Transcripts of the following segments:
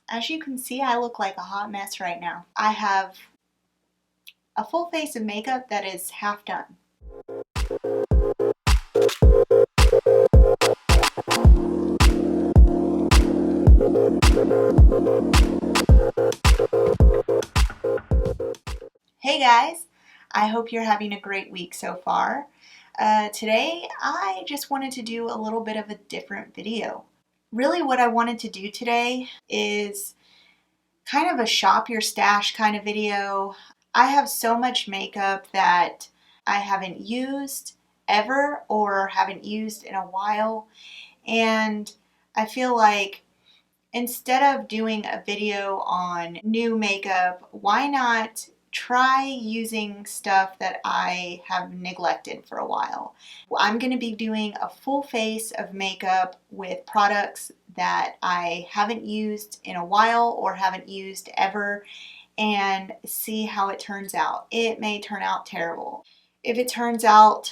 As you can see, I look like a hot mess right now. I have a full face of makeup that is half done. Hey guys, I hope you're having a great week so far. Today I just wanted to do a little bit of a different video. Really what I wanted to do today is kind of a shop your stash kind of video. I have so much makeup that I haven't used ever or haven't used in a while, and I feel like instead of doing a video on new makeup, why not try using stuff that I have neglected for a while? I'm going to be doing a full face of makeup with products that I haven't used in a while or haven't used ever, and see how it turns out. It may turn out terrible. If it turns out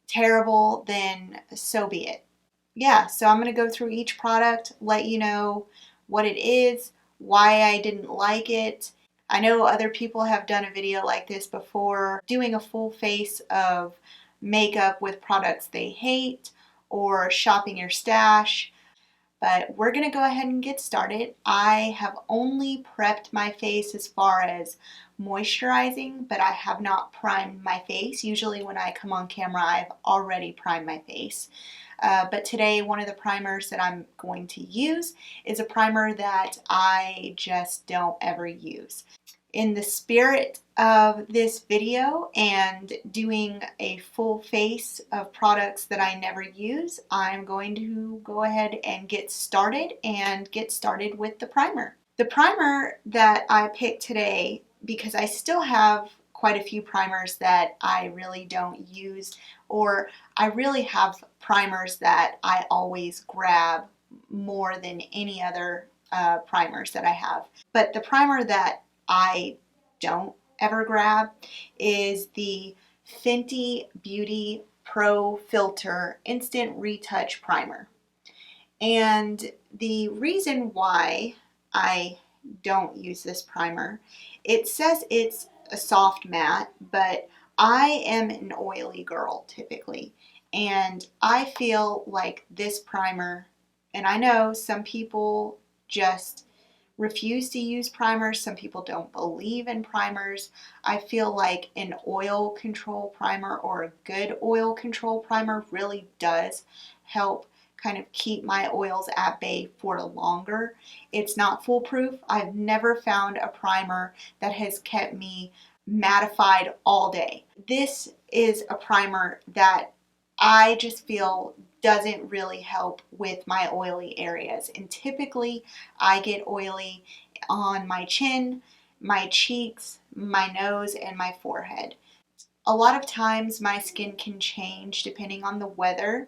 terrible, then so be it. Yeah, so I'm going to go through each product, let you know what it is, why I didn't like it. I know other people have done a video like this before, doing a full face of makeup with products they hate or shopping your stash. But we're going to go ahead and get started. I have only prepped my face as far as moisturizing, but I have not primed my face. Usually when I come on camera, I've already primed my face. But today, one of the primers that I'm going to use is a primer that I just don't ever use. In the spirit of this video and doing a full face of products that I never use, I'm going to go ahead and get started with the primer. The primer that I picked today, because I still have quite a few primers that I really don't use, or I really have primers that I always grab more than any other primers that I have. But the primer that I don't ever grab is the Fenty Beauty ProFilter Instant Retouch Primer. And the reason why I don't use this primer, it says it's a soft matte, but I am an oily girl typically, and I feel like this primer, and I know some people just refuse to use primers, some people don't believe in primers. I feel like an oil control primer or a good oil control primer really does help kind of keep my oils at bay for longer. It's not foolproof. I've never found a primer that has kept me mattified all day. This is a primer that I just feel doesn't really help with my oily areas. And typically I get oily on my chin, my cheeks, my nose, and my forehead. A lot of times my skin can change depending on the weather,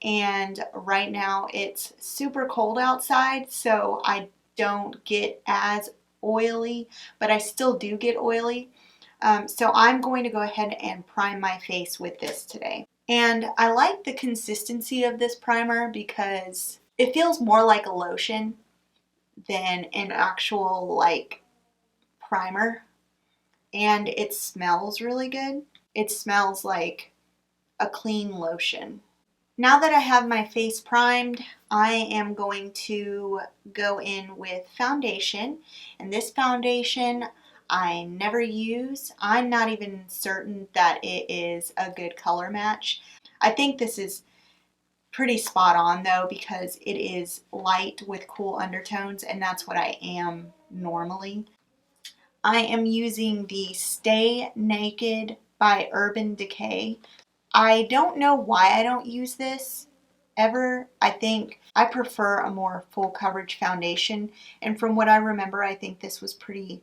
and right now it's super cold outside, so I don't get as oily, but I still do get oily. So I'm going to go ahead and prime my face with this today. And I like the consistency of this primer because it feels more like a lotion than an actual like primer, and it smells really good. It smells like a clean lotion. Now that I have my face primed, I am going to go in with foundation, and this foundation I never use. I'm not even certain that it is a good color match. I think this is pretty spot on though, because it is light with cool undertones, and that's what I am normally. I am using the Stay Naked by Urban Decay. I don't know why I don't use this ever. I think I prefer a more full coverage foundation, and from what I remember, I think this was pretty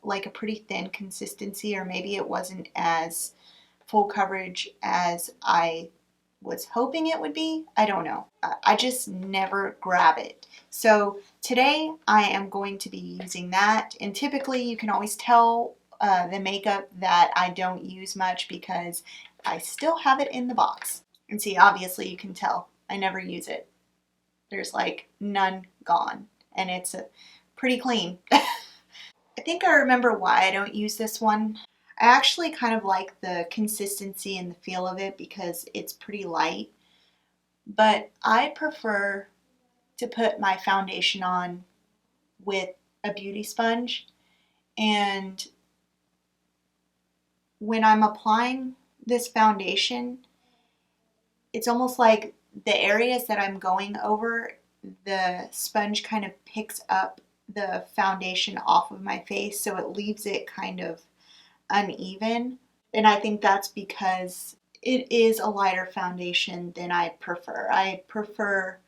like a pretty thin consistency, or maybe it wasn't as full coverage as I was hoping it would be. I don't know. I just never grab it. So today I am going to be using that, and typically you can always tell the makeup that I don't use much because I still have it in the box. And see, obviously you can tell I never use it. There's like none gone. and it's pretty clean. I think I remember why I don't use this one. I actually kind of like the consistency and the feel of it because it's pretty light, but I prefer to put my foundation on with a beauty sponge, and when I'm applying this foundation, it's almost like the areas that I'm going over, the sponge kind of picks up the foundation off of my face, so it leaves it kind of uneven. And I think that's because it is a lighter foundation than I prefer. I prefer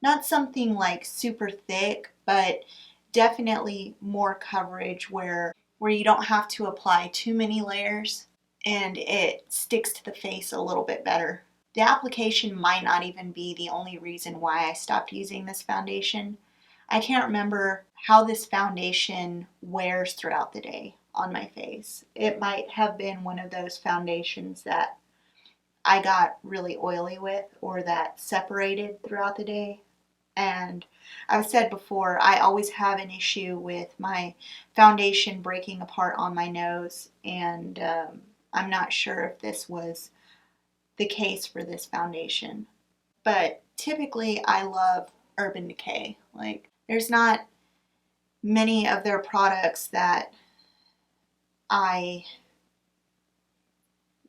not something like super thick, but definitely more coverage where you don't have to apply too many layers and it sticks to the face a little bit better. The application might not even be the only reason why I stopped using this foundation. I can't remember how this foundation wears throughout the day on my face. It might have been one of those foundations that I got really oily with or that separated throughout the day. And I've said before, I always have an issue with my foundation breaking apart on my nose, and I'm not sure if this was the case for this foundation. But typically I love Urban Decay. Like, there's not many of their products that I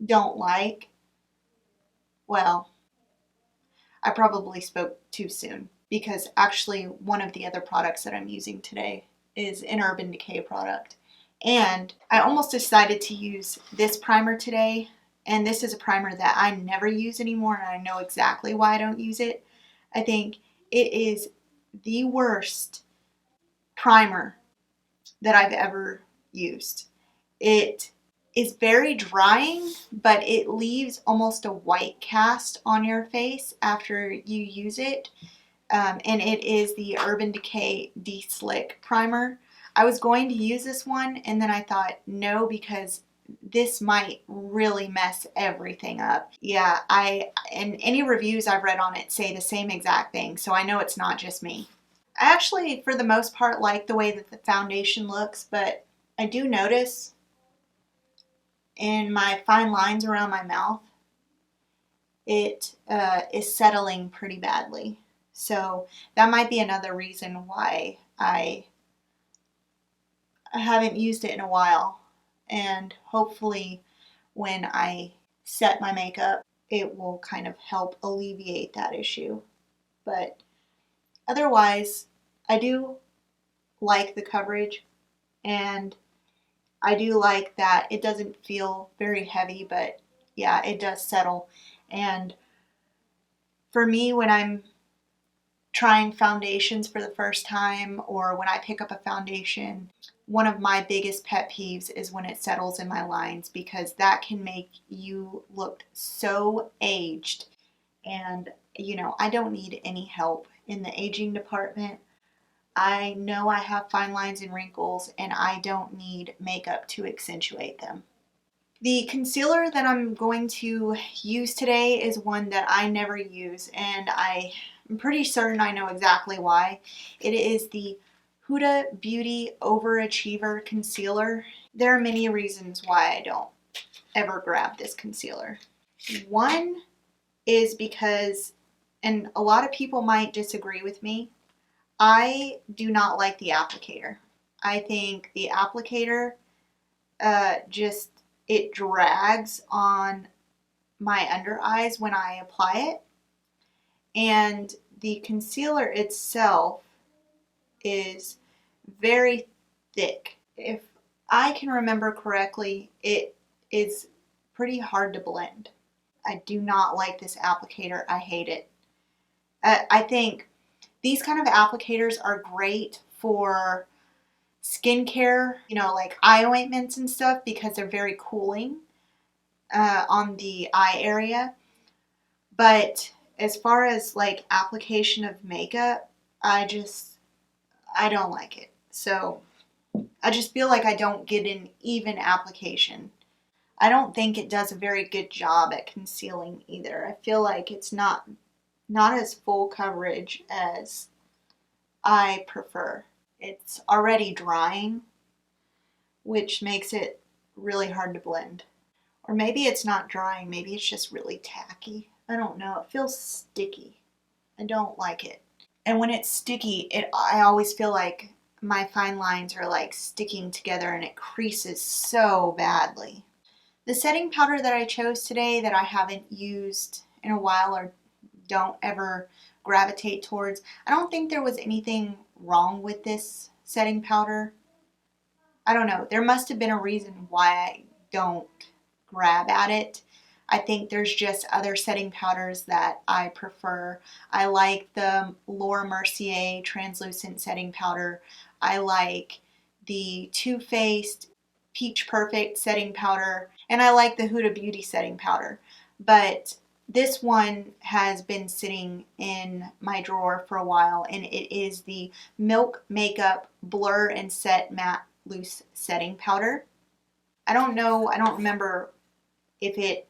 don't like. Well, I probably spoke too soon because actually one of the other products that I'm using today is an Urban Decay product. And I almost decided to use this primer today, and this is a primer that I never use anymore, and I know exactly why I don't use it. I think it is the worst primer that I've ever used. It is very drying, but it leaves almost a white cast on your face after you use it. And it is the Urban Decay De-Slick Primer. I was going to use this one, and then I thought, no, because this might really mess everything up. Yeah, and any reviews I've read on it say the same exact thing, so I know it's not just me. I actually, for the most part, like the way that the foundation looks, but I do notice in my fine lines around my mouth, it is settling pretty badly. So that might be another reason why I haven't used it in a while. And hopefully when I set my makeup, it will kind of help alleviate that issue. But otherwise, I do like the coverage, and I do like that it doesn't feel very heavy, but yeah, it does settle. And for me, when I'm trying foundations for the first time or when I pick up a foundation, one of my biggest pet peeves is when it settles in my lines, because that can make you look so aged. And, you know, I don't need any help in the aging department. I know I have fine lines and wrinkles, and I don't need makeup to accentuate them. The concealer that I'm going to use today is one that I never use, and I'm pretty certain I know exactly why. It is the Huda Beauty Overachiever Concealer. There are many reasons why I don't ever grab this concealer. One is because, and a lot of people might disagree with me, I do not like the applicator. I think the applicator it drags on my under eyes when I apply it. And the concealer itself is very thick. If I can remember correctly, it is pretty hard to blend. I do not like this applicator. I hate it. I think these kind of applicators are great for skincare, you know, like eye ointments and stuff, because they're very cooling on the eye area. But as far as like application of makeup, I don't like it. So I just feel like I don't get an even application. I don't think it does a very good job at concealing either. I feel like it's not as full coverage as I prefer. It's already drying, which makes it really hard to blend. Or maybe it's not drying, maybe it's just really tacky. I don't know, it feels sticky. I don't like it. And when it's sticky, I always feel like my fine lines are like sticking together and it creases so badly. The setting powder that I chose today that I haven't used in a while or don't ever gravitate towards, I don't think there was anything wrong with this setting powder. I don't know. There must have been a reason why I don't grab at it. I think there's just other setting powders that I prefer. I like the Laura Mercier translucent setting powder. I like the Too Faced Peach Perfect setting powder, and I like the Huda Beauty setting powder. But this one has been sitting in my drawer for a while, and it is the Milk Makeup Blur and Set Matte Loose Setting Powder. I don't know, I don't remember if it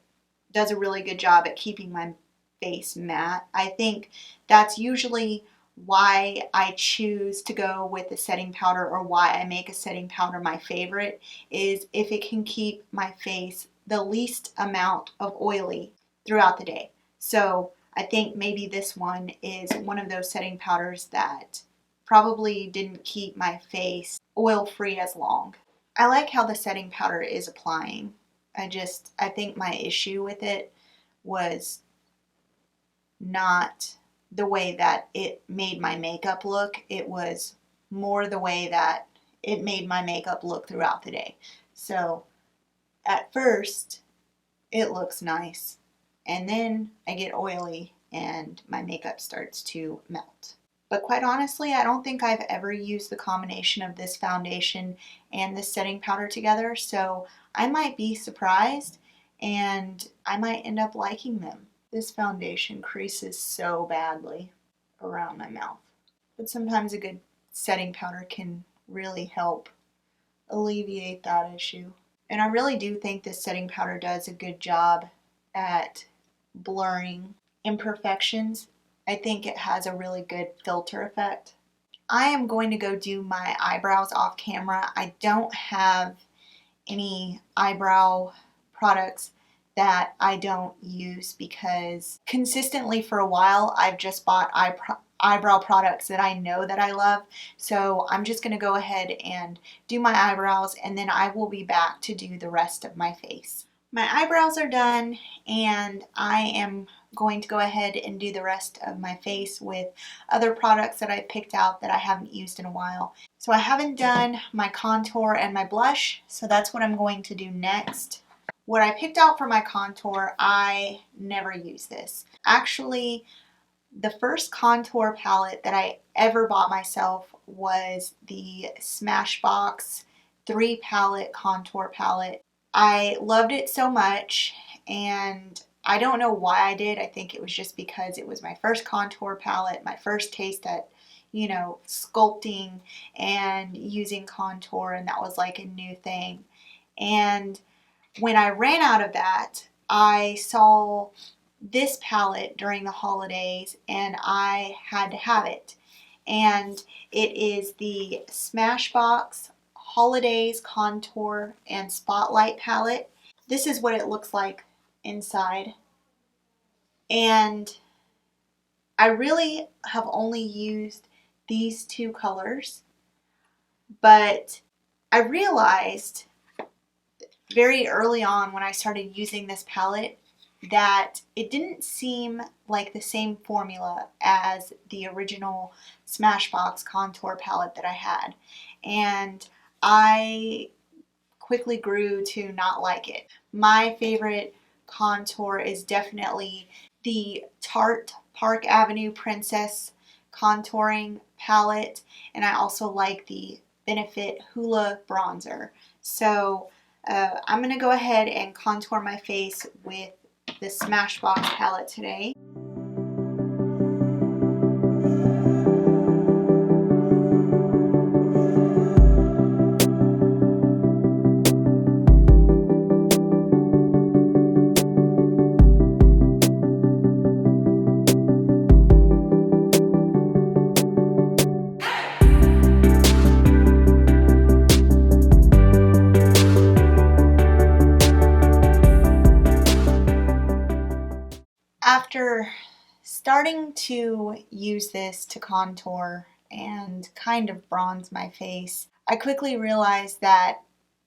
does a really good job at keeping my face matte. I think that's usually why I choose to go with a setting powder, or why I make a setting powder my favorite, is if it can keep my face the least amount of oily throughout the day. So I think maybe this one is one of those setting powders that probably didn't keep my face oil free as long. I like how the setting powder is applying. I think my issue with it was not the way that it made my makeup look. It was more the way that it made my makeup look throughout the day. So at first it looks nice, and then I get oily and my makeup starts to melt. But quite honestly, I don't think I've ever used the combination of this foundation and this setting powder together, so I might be surprised and I might end up liking them. This foundation creases so badly around my mouth, but sometimes a good setting powder can really help alleviate that issue. And I really do think this setting powder does a good job at blurring imperfections. I think it has a really good filter effect. I am going to go do my eyebrows off camera. I don't have any eyebrow products that I don't use, because consistently for a while I've just bought eyebrow products that I know that I love. So I'm just going to go ahead and do my eyebrows, and then I will be back to do the rest of my face. My eyebrows are done, and I am going to go ahead and do the rest of my face with other products that I picked out that I haven't used in a while. So I haven't done my contour and my blush, so that's what I'm going to do next. What I picked out for my contour, I never use this. Actually, the first contour palette that I ever bought myself was the Smashbox 3 palette contour palette. I loved it so much, and I don't know why I did. I think it was just because it was my first contour palette, my first taste at, sculpting and using contour, and that was like a new thing. And when I ran out of that, I saw this palette during the holidays and I had to have it. And it is the Smashbox Holidaze Contour and Spotlight palette. This is what it looks like inside. And I really have only used these two colors, but I realized very early on when I started using this palette that it didn't seem like the same formula as the original Smashbox contour palette that I had, and I quickly grew to not like it. My favorite contour is definitely the Tarte Park Avenue Princess contouring palette, and I also like the Benefit Hoola bronzer. So I'm going to go ahead and contour my face with the Smashbox palette today. starting to use this to contour and kind of bronze my face, I quickly realized that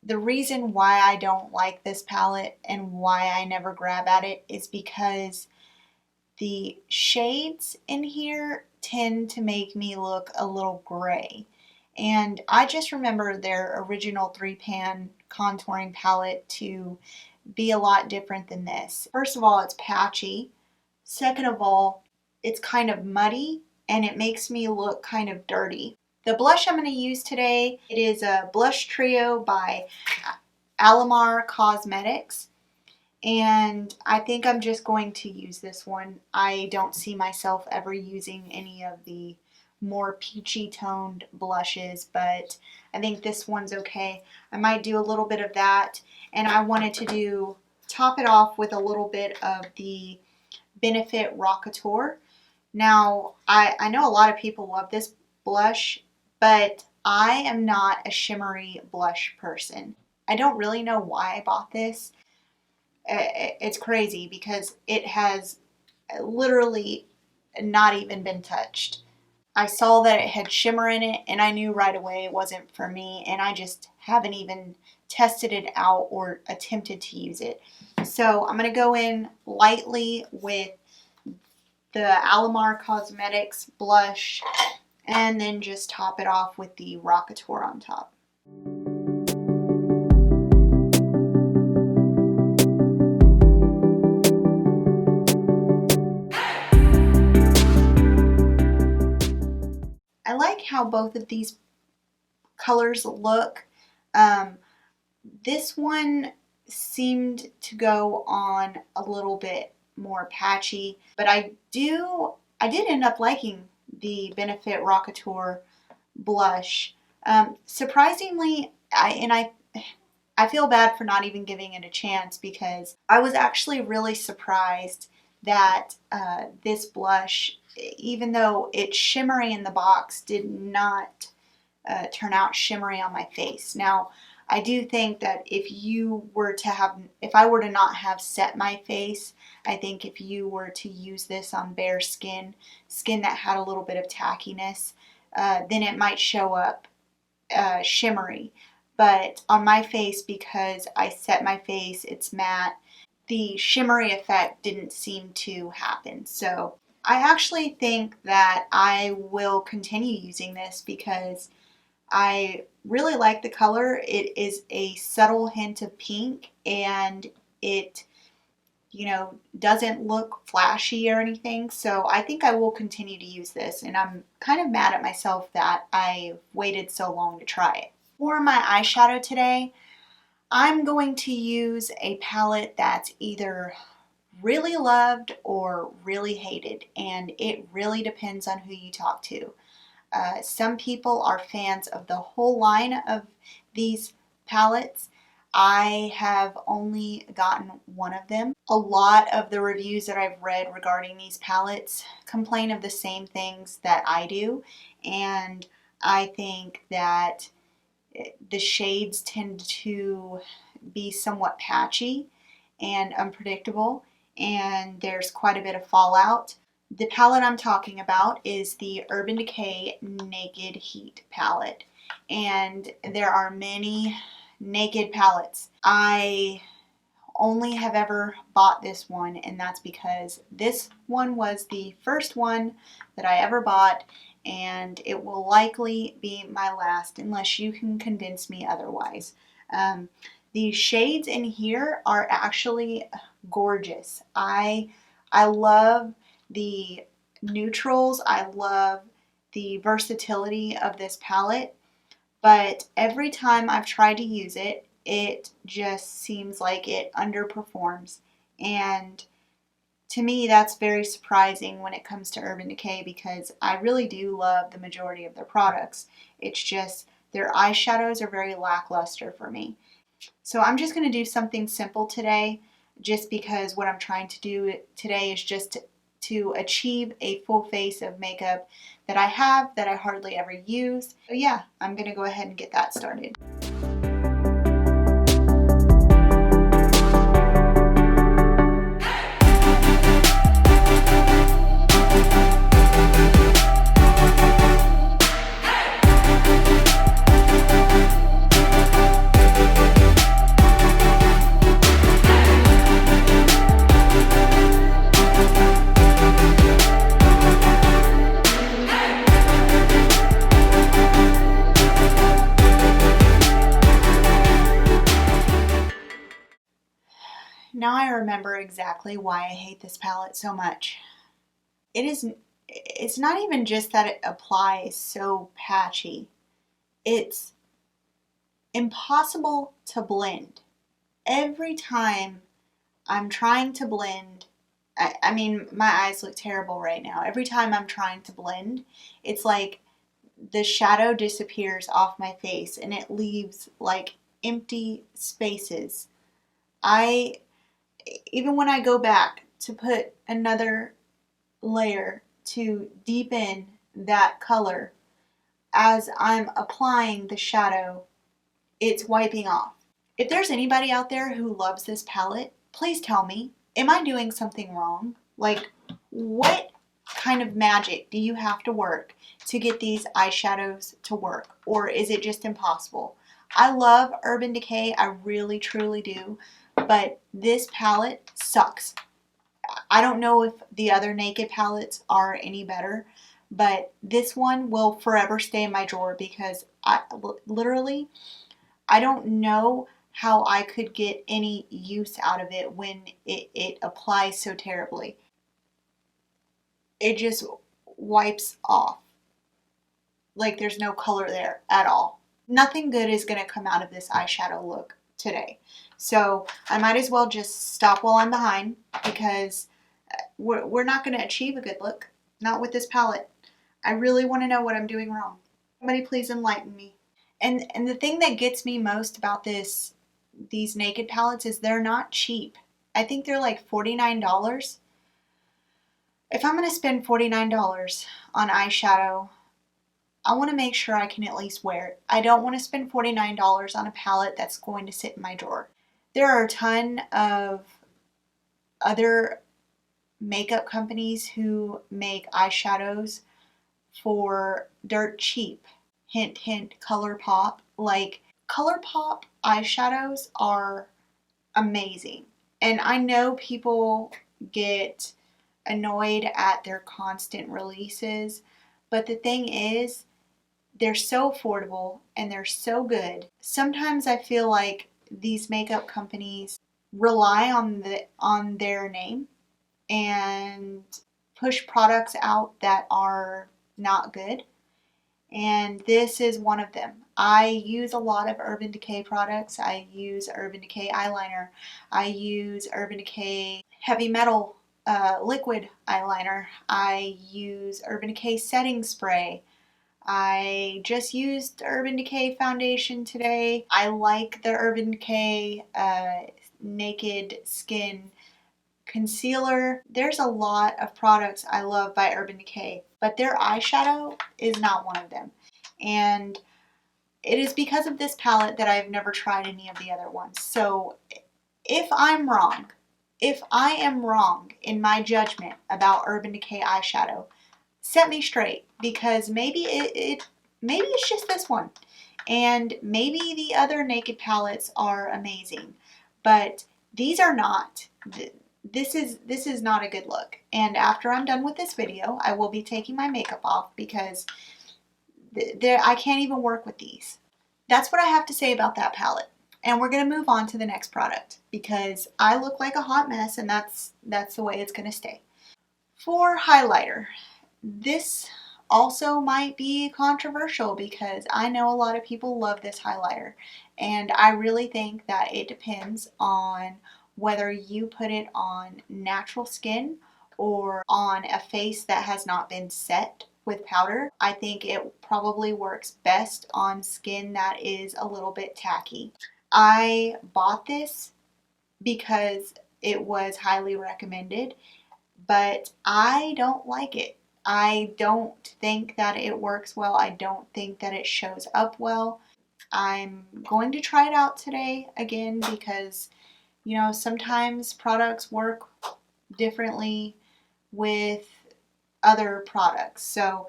the reason why I don't like this palette and why I never grab at it is because the shades in here tend to make me look a little gray. And I just remember their original 3-pan contouring palette to be a lot different than this. First of all, it's patchy. Second of all, it's kind of muddy and it makes me look kind of dirty. The blush I'm going to use today, it is a blush trio by Alamar Cosmetics. And I think I'm just going to use this one. I don't see myself ever using any of the more peachy toned blushes, but I think this one's okay. I might do a little bit of that, and I wanted to top it off with a little bit of the Benefit Rockateur. Now, I know a lot of people love this blush, but I am not a shimmery blush person. I don't really know why I bought this. It's crazy because it has literally not even been touched. I saw that it had shimmer in it and I knew right away it wasn't for me, and I just haven't even tested it out or attempted to use it. So I'm going to go in lightly with the Alamar Cosmetics blush and then just top it off with the Rockateur on top. I like how both of these colors look. This one seemed to go on a little bit more patchy, but I did end up liking the Benefit Rockateur blush. Surprisingly, I feel bad for not even giving it a chance because I was actually really surprised that this blush, even though it's shimmery in the box, did not turn out shimmery on my face. Now, I do think that if I were to not have set my face, I think if you were to use this on bare skin that had a little bit of tackiness, then it might show up shimmery. But on my face, because I set my face, it's matte, the shimmery effect didn't seem to happen. So I actually think that I will continue using this because I really like the color. It is a subtle hint of pink, and it, doesn't look flashy or anything. So I think I will continue to use this, and I'm kind of mad at myself that I waited so long to try it. For my eyeshadow today, I'm going to use a palette that's either really loved or really hated, and it really depends on who you talk to. Some people are fans of the whole line of these palettes. I have only gotten one of them. A lot of the reviews that I've read regarding these palettes complain of the same things that I do, and I think that the shades tend to be somewhat patchy and unpredictable, and there's quite a bit of fallout. The palette I'm talking about is the Urban Decay Naked Heat palette, and there are many naked palettes. I only have ever bought this one, and that's because this one was the first one that I ever bought, and it will likely be my last unless you can convince me otherwise. The shades in here are actually gorgeous. I love the neutrals. I love the versatility of this palette, but every time I've tried to use it, it just seems like it underperforms, and to me that's very surprising when it comes to Urban Decay because I really do love the majority of their products. It's just their eyeshadows are very lackluster for me. So I'm just going to do something simple today, just because what I'm trying to do today is just to achieve a full face of makeup that I have that I hardly ever use. So yeah, I'm going to go ahead and get that started. Now I remember exactly why I hate this palette so much. It's not even just that it applies so patchy. It's impossible to blend. Every time I'm trying to blend, I mean, my eyes look terrible right now. Every time I'm trying to blend, it's like the shadow disappears off my face and it leaves like empty spaces. Even when I go back to put another layer to deepen that color, as I'm applying the shadow, it's wiping off. If there's anybody out there who loves this palette, please tell me, am I doing something wrong? Like, what kind of magic do you have to work to get these eyeshadows to work? Or is it just impossible? I love Urban Decay, I really truly do, but this palette sucks. I don't know if the other Naked palettes are any better, but this one will forever stay in my drawer because literally, I don't know how I could get any use out of it when it applies so terribly. It just wipes off. Like there's no color there at all. Nothing good is going to come out of this eyeshadow look today. So I might as well just stop while I'm behind because we're not going to achieve a good look. Not with this palette. I really want to know what I'm doing wrong. Somebody please enlighten me. And the thing that gets me most about these Naked palettes is they're not cheap. I think they're like $49. If I'm going to spend $49 on eyeshadow, I want to make sure I can at least wear it. I don't want to spend $49 on a palette that's going to sit in my drawer. There are a ton of other makeup companies who make eyeshadows for dirt cheap. Hint, hint, ColourPop. Like, ColourPop eyeshadows are amazing. And I know people get annoyed at their constant releases, but the thing is, they're so affordable and they're so good. Sometimes I feel like these makeup companies rely on their name and push products out that are not good. And this is one of them. I use a lot of Urban Decay products. I use Urban Decay eyeliner. I use Urban Decay heavy metal liquid eyeliner. I use Urban Decay setting spray. I just used Urban Decay foundation today. I like the Urban Decay Naked Skin concealer. There's a lot of products I love by Urban Decay, but their eyeshadow is not one of them. And it is because of this palette that I've never tried any of the other ones. So if I'm wrong, if I am wrong in my judgment about Urban Decay eyeshadow, set me straight, because maybe maybe it's just this one, and maybe the other Naked palettes are amazing, but these are not. This is not a good look. And after I'm done with this video, I will be taking my makeup off because I can't even work with these. That's what I have to say about that palette. And we're going to move on to the next product because I look like a hot mess, and that's the way it's going to stay. For highlighter, this also might be controversial because I know a lot of people love this highlighter, and I really think that it depends on whether you put it on natural skin or on a face that has not been set with powder. I think it probably works best on skin that is a little bit tacky. I bought this because it was highly recommended, but I don't like it. I don't think that it works well. I don't think that it shows up well. I'm going to try it out today again because, you know, sometimes products work differently with other products. So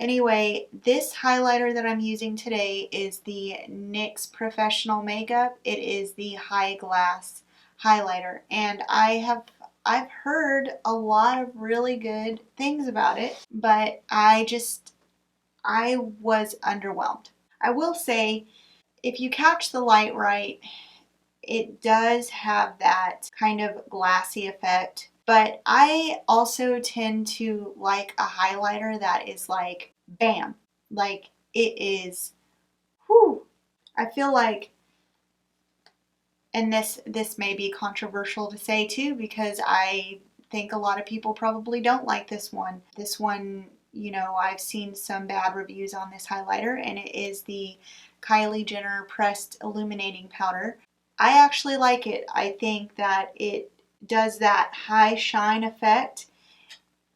anyway, this highlighter that I'm using today is the NYX Professional Makeup. It is the High Glass highlighter, and I've heard a lot of really good things about it, but I was underwhelmed. I will say, if you catch the light right, it does have that kind of glassy effect. But I also tend to like a highlighter that is like, bam. Like, it is, whew. I feel like, and this may be controversial to say too, because I think a lot of people probably don't like this one. This one, you know, I've seen some bad reviews on this highlighter, and it is the Kylie Jenner Pressed Illuminating Powder. I actually like it. I think that it does that high shine effect.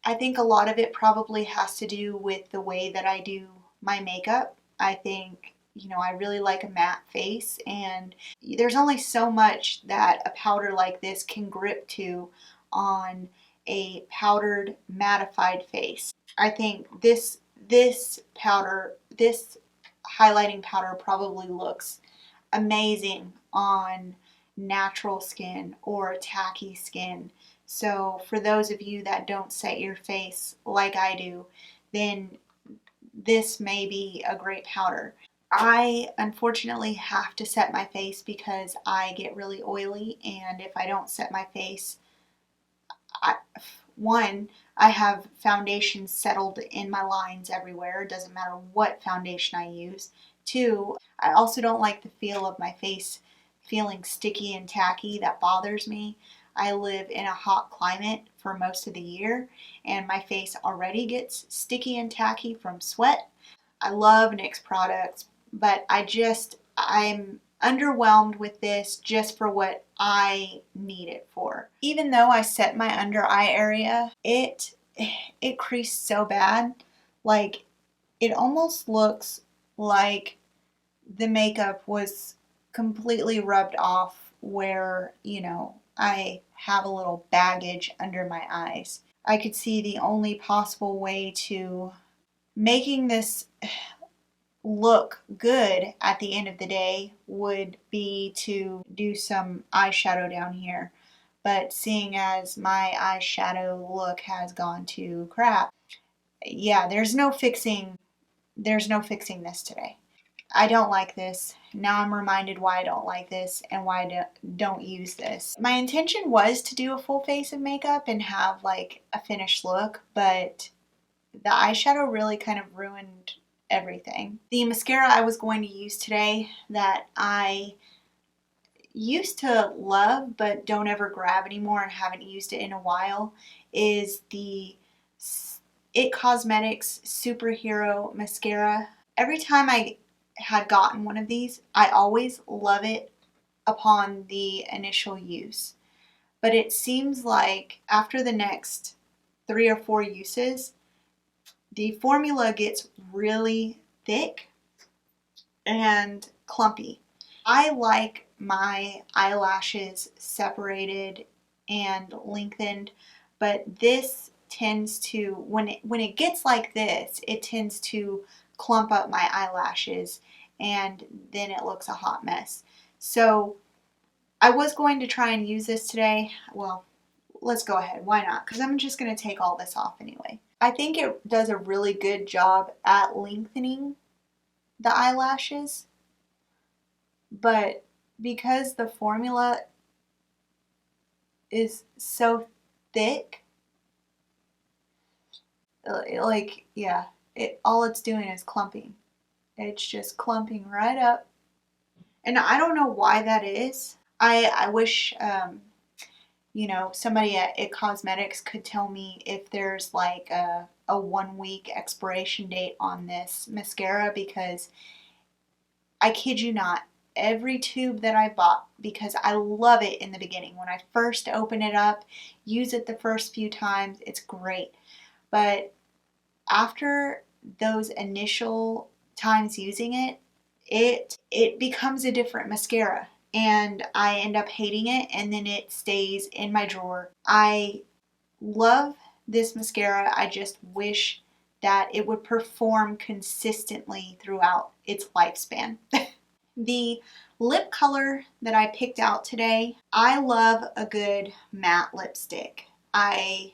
I think a lot of it probably has to do with the way that I do my makeup. I think, you know, I really like a matte face, and there's only so much that a powder like this can grip to on a powdered mattified face. I think this powder, this highlighting powder probably looks amazing on natural skin or tacky skin. So for those of you that don't set your face like I do, then this may be a great powder. I unfortunately have to set my face because I get really oily, and if I don't set my face, I have foundation settled in my lines everywhere. It doesn't matter what foundation I use. Two, I also don't like the feel of my face feeling sticky and tacky. That bothers me. I live in a hot climate for most of the year, and my face already gets sticky and tacky from sweat. I love NYX products, but I'm underwhelmed with this just for what I need it for. Even though I set my under eye area, it creased so bad. Like, it almost looks like the makeup was completely rubbed off where, you know, I have a little baggage under my eyes. I could see the only possible way to making this look good at the end of the day would be to do some eyeshadow down here. But seeing as my eyeshadow look has gone to crap, yeah, there's no fixing this today. I don't like this. Now I'm reminded why I don't like this and why I don't use this. My intention was to do a full face of makeup and have like a finished look, but the eyeshadow really kind of ruined everything. The mascara I was going to use today that I used to love but don't ever grab anymore and haven't used it in a while is the It Cosmetics Superhero Mascara. Every time I had gotten one of these, I always love it upon the initial use. But it seems like after the next 3 or 4 uses, the formula gets really thick and clumpy. I like my eyelashes separated and lengthened, but this tends to, when it gets like this, it tends to clump up my eyelashes, and then it looks a hot mess. So I was going to try and use this today. Well, let's go ahead. Why not? Because I'm just going to take all this off anyway. I think it does a really good job at lengthening the eyelashes, but because the formula is so thick, like, yeah, all it's doing is clumping. It's just clumping right up. And I don't know why that is. I wish, you know, somebody at It Cosmetics could tell me if there's like a 1-week expiration date on this mascara, because I kid you not, every tube that I bought, because I love it in the beginning. When I first open it up, use it the first few times, it's great. But after those initial times using it, it becomes a different mascara, and I end up hating it, and then it stays in my drawer. I love this mascara. I just wish that it would perform consistently throughout its lifespan. The lip color that I picked out today, I love a good matte lipstick. I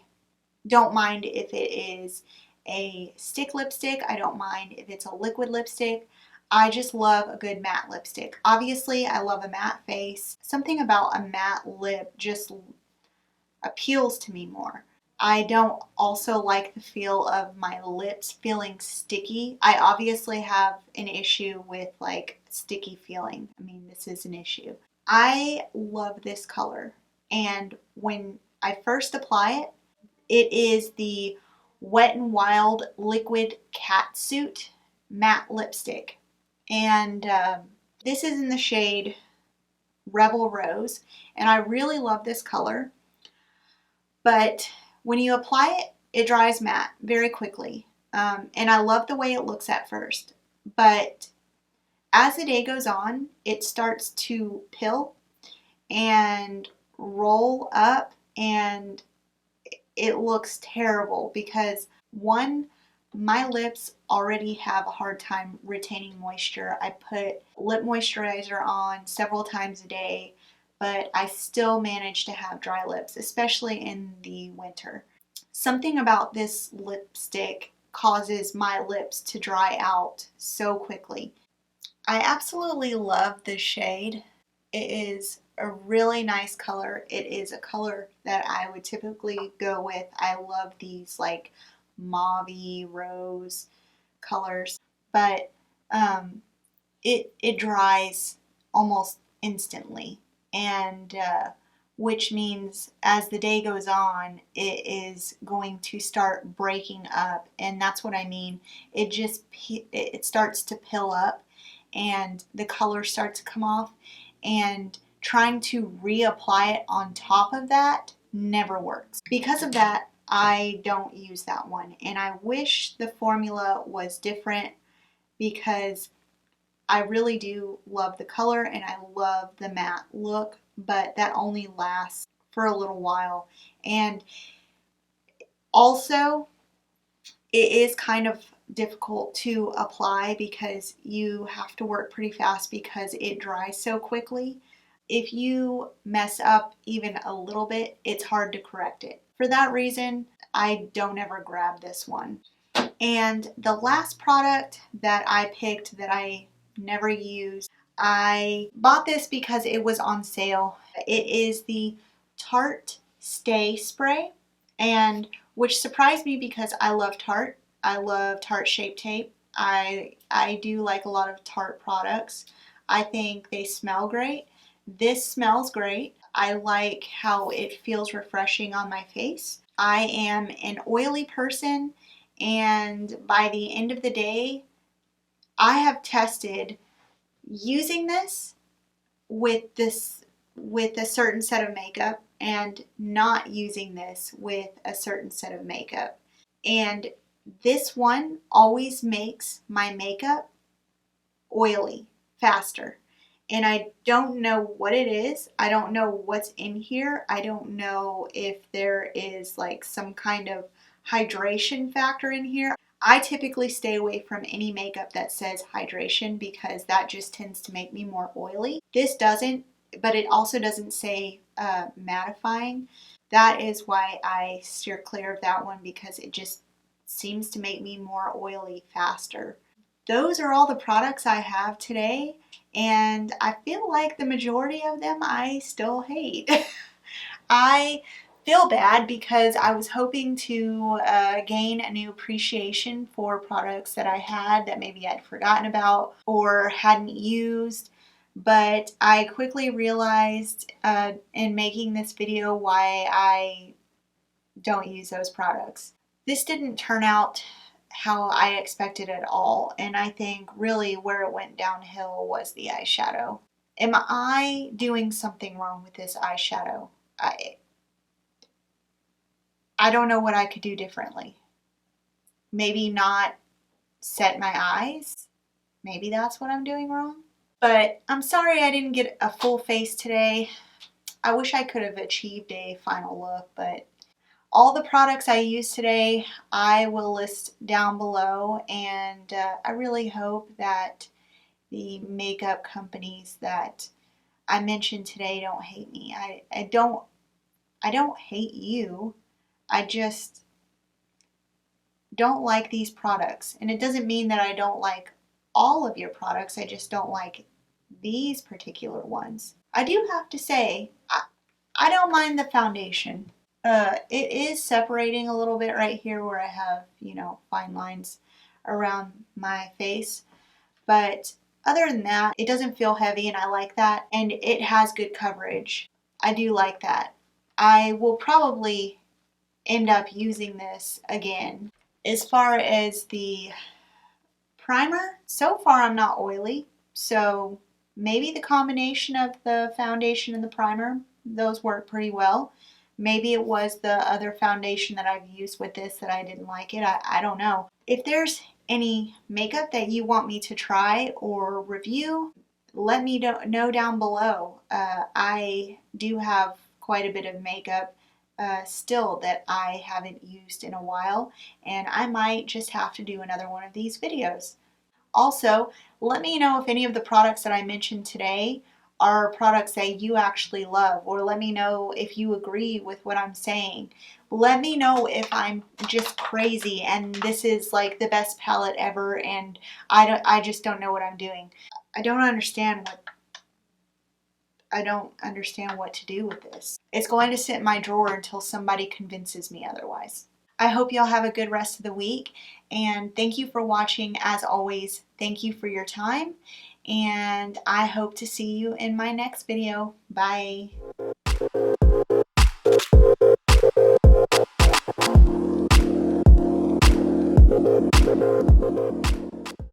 don't mind if it is a stick lipstick. I don't mind if it's a liquid lipstick. I just love a good matte lipstick. Obviously, I love a matte face. Something about a matte lip just appeals to me more. I don't also like the feel of my lips feeling sticky. I obviously have an issue with like sticky feeling. I mean, this is an issue. I love this color, and when I first apply it, it is the Wet n Wild Liquid Catsuit matte lipstick, and this is in the shade Rebel Rose, and I really love this color. But when you apply it, it dries matte very quickly. And I love the way it looks at first. But as the day goes on, it starts to pill and roll up, and it looks terrible because, one, my lips already have a hard time retaining moisture. I put lip moisturizer on several times a day, but I still manage to have dry lips, especially in the winter. Something about this lipstick causes my lips to dry out so quickly. I absolutely love this shade. It is a really nice color. It is a color that I would typically go with. I love these like mauve rose colors, but it dries almost instantly, and which means as the day goes on, it is going to start breaking up, and that's what I mean. It starts to pill up, and the color starts to come off, and trying to reapply it on top of that never works. Because of that, I don't use that one, and I wish the formula was different because I really do love the color and I love the matte look, but that only lasts for a little while. And also, it is kind of difficult to apply because you have to work pretty fast because it dries so quickly. If you mess up even a little bit, it's hard to correct it. For that reason, I don't ever grab this one. And the last product that I picked that I never used, I bought this because it was on sale. It is the Tarte Stay Spray, and which surprised me because I love Tarte. I love Tarte Shape Tape. I do like a lot of Tarte products. I think they smell great. This smells great. I like how it feels refreshing on my face. I am an oily person, and by the end of the day, I have tested using this with a certain set of makeup and not using this with a certain set of makeup. And this one always makes my makeup oily faster. And I don't know what it is. I don't know what's in here. I don't know if there is like some kind of hydration factor in here. I typically stay away from any makeup that says hydration because that just tends to make me more oily. This doesn't, but it also doesn't say mattifying. That is why I steer clear of that one because it just seems to make me more oily faster. Those are all the products I have today, and I feel like the majority of them I still hate. I feel bad because I was hoping to gain a new appreciation for products that I had that maybe I'd forgotten about or hadn't used, but I quickly realized in making this video why I don't use those products. This didn't turn out how I expected at all, and I think really where it went downhill was the eyeshadow. Am I doing something wrong with this eyeshadow? I don't know what I could do differently. Maybe not set my eyes. Maybe that's what I'm doing wrong. But I'm sorry I didn't get a full face today. I wish I could have achieved a final look, but all the products I used today I will list down below, and I really hope that the makeup companies that I mentioned today don't hate me. I don't hate you. I just don't like these products. And it doesn't mean that I don't like all of your products. I just don't like these particular ones. I do have to say, I don't mind the foundation. It is separating a little bit right here where I have, you know, fine lines around my face. But other than that, it doesn't feel heavy and I like that. And it has good coverage. I do like that. I will probably end up using this again. As far as the primer, so far I'm not oily. So maybe the combination of the foundation and the primer, those work pretty well. Maybe it was the other foundation that I've used with this that I didn't like it. I don't know. If there's any makeup that you want me to try or review, let me know down below. I do have quite a bit of makeup still that I haven't used in a while, and I might just have to do another one of these videos. Also, let me know if any of the products that I mentioned today are products that you actually love, or let me know if you agree with what I'm saying. Let me know if I'm just crazy and this is like the best palette ever and I just don't know what I'm doing. I don't understand what to do with this. It's going to sit in my drawer until somebody convinces me otherwise. I hope y'all have a good rest of the week, and thank you for watching. As always, thank you for your time, and I hope to see you in my next video. Bye.